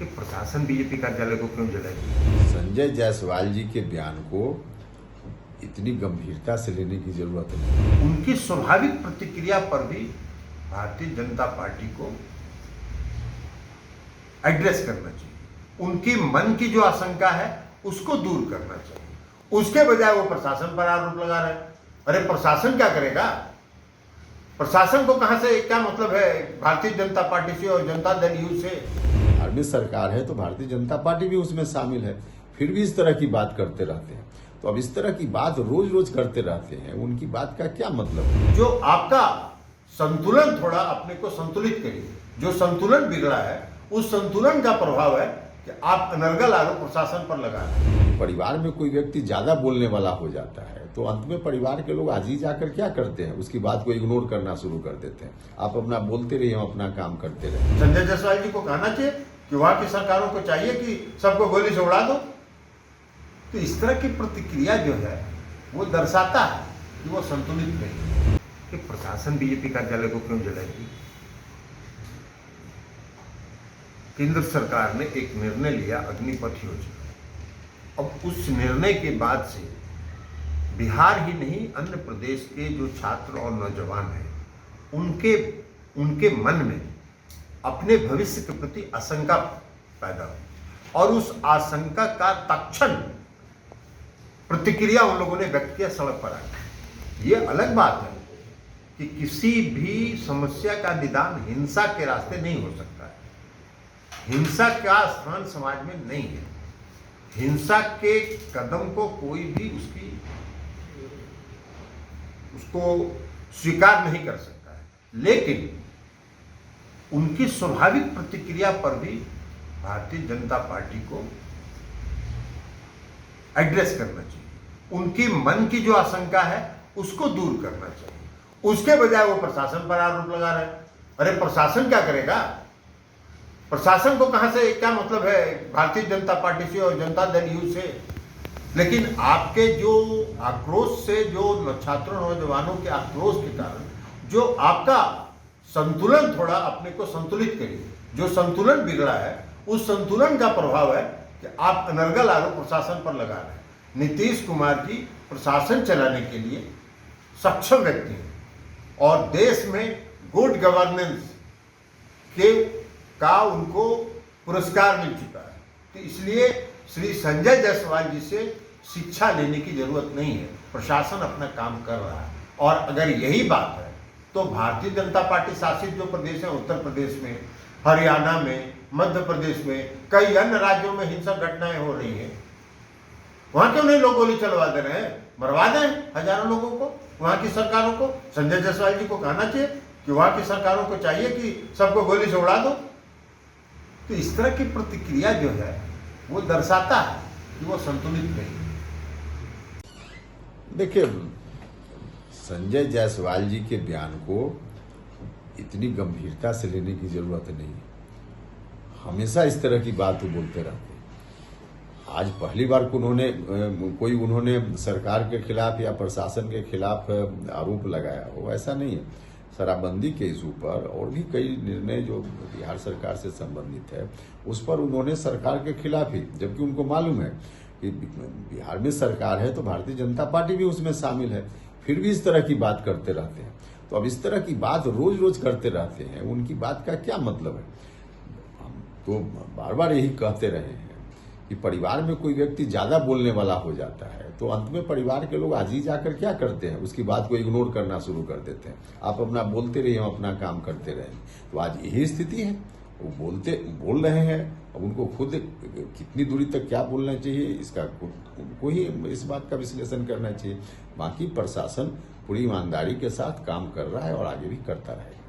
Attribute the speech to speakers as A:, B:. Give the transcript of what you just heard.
A: कि प्रशासन बीजेपी कार्यालय को क्यों जलाएगी?
B: संजय जायसवाल जी के बयान को इतनी गंभीरता से लेने की जरूरत नहीं।
A: उनकी स्वाभाविक प्रतिक्रिया पर भी भारतीय जनता पार्टी को एड्रेस करना चाहिए। उनकी मन की जो आशंका है उसको दूर करना चाहिए। उसके बजाय वो प्रशासन पर आरोप लगा रहे हैं। अरे प्रशासन क्या करेगा? प्रशासन को कहां से क्या मतलब है भारतीय जनता पार्टी से और जनता दल यू से?
B: धार्मिक सरकार है तो भारतीय जनता पार्टी भी उसमें शामिल है, फिर भी इस तरह की बात करते रहते हैं। तो अब इस तरह की बात रोज रोज करते रहते हैं, उनकी बात का क्या मतलब है?
A: जो आपका संतुलन, थोड़ा अपने को संतुलित करिए। जो संतुलन बिगड़ा है उस संतुलन का प्रभाव है कि आप अनर्गल आरोप प्रशासन पर लगा रहे हैं।
B: परिवार में कोई व्यक्ति ज्यादा बोलने वाला हो जाता है तो अंत में परिवार के लोग आज ही जाकर क्या करते हैं, उसकी बात को इग्नोर करना शुरू कर देते हैं। आप अपना बोलते रहिए, हम अपना काम करते रहे।
A: संजय जायसवाल जी को कहना चाहिए कि वहां की सरकारों को चाहिए कि सबको गोली से उड़ा दो। तो इस तरह की प्रतिक्रिया जो है वो दर्शाता है कि वो संतुलित नहीं है। कि प्रशासन बीजेपी कार्यालय को क्यों जलाएगी? केंद्र सरकार ने एक निर्णय लिया, अग्निपथ योजना। अब उस निर्णय के बाद से बिहार ही नहीं, अन्य प्रदेश के जो छात्र और नौजवान हैं उनके मन में अपने भविष्य के प्रति आशंका पैदा हुई और उस आशंका का तत्क्षण प्रतिक्रिया उन लोगों ने व्यक्त किया, सड़क पर आकर। ये अलग बात है कि किसी भी समस्या का निदान हिंसा के रास्ते नहीं हो सकता है। हिंसा का स्थान समाज में नहीं है। हिंसा के कदम को कोई भी उसको स्वीकार नहीं कर सकता है। लेकिन उनकी स्वाभाविक प्रतिक्रिया पर भी भारतीय जनता पार्टी को एड्रेस करना चाहिए। उनकी मन की जो आशंका है उसको दूर करना चाहिए। उसके बजाय वो प्रशासन पर आरोप लगा रहे हैं। अरे प्रशासन क्या करेगा? प्रशासन को कहां से क्या मतलब है भारतीय जनता पार्टी से और जनता दल यू से? लेकिन आपके जो आक्रोश से, जो छात्रों नौजवानों के आक्रोश के कारण जो आपका संतुलन, थोड़ा अपने को संतुलित करिए। जो संतुलन बिगड़ा है उस संतुलन का प्रभाव है कि आप अनर्गल आरोप प्रशासन पर लगा रहे हैं। नीतीश कुमार जी प्रशासन चलाने के लिए सक्षम व्यक्ति हैं और देश में गुड गवर्नेंस का उनको पुरस्कार मिल चुका है। तो इसलिए श्री संजय जायसवाल जी से शिक्षा लेने की जरूरत नहीं है। प्रशासन अपना काम कर रहा है और अगर यही बात है तो भारतीय जनता पार्टी शासित जो प्रदेश है, उत्तर प्रदेश में, हरियाणा में, मध्य प्रदेश में, कई अन्य राज्यों में हिंसक घटनाएं हो रही हैं। वहां क्यों नहीं लोग गोली चलवा दे रहे हैं? मरवा दें हजारों लोगों को, वहां की सरकारों को। संजय जायसवाल जी को कहना चाहिए कि वहां की सरकारों को चाहिए कि सबको गोली से उड़ा दो। तो इस तरह की प्रतिक्रिया जो है वो दर्शाता है कि वो संतुलित नहीं है।
B: देखिए, संजय जायसवाल जी के बयान को इतनी गंभीरता से लेने की जरूरत नहीं। हमेशा इस तरह की बात वो बोलते रहते हैं। आज पहली बार उन्होंने सरकार के खिलाफ या प्रशासन के खिलाफ आरोप लगाया हो, ऐसा नहीं है। शराबबंदी के इशू पर और भी कई निर्णय जो बिहार सरकार से संबंधित है उस पर उन्होंने सरकार के खिलाफ ही, जबकि उनको मालूम है कि बिहार में सरकार है तो भारतीय जनता पार्टी भी उसमें शामिल है, फिर भी इस तरह की बात करते रहते हैं। तो अब इस तरह की बात रोज रोज करते रहते हैं, उनकी बात का क्या मतलब है? हम तो बार बार यही कहते रहे हैं कि परिवार में कोई व्यक्ति ज्यादा बोलने वाला हो जाता है तो अंत में परिवार के लोग आज ही जाकर क्या करते हैं, उसकी बात को इग्नोर करना शुरू कर देते हैं। आप अपना बोलते रहिए, हम अपना काम करते रहे। तो आज यही स्थिति है। वो बोल रहे हैं। अब उनको खुद कितनी दूरी तक क्या बोलना चाहिए इसका उनको ही इस बात का विश्लेषण करना चाहिए। बाकी प्रशासन पूरी ईमानदारी के साथ काम कर रहा है और आगे भी करता रहेगा।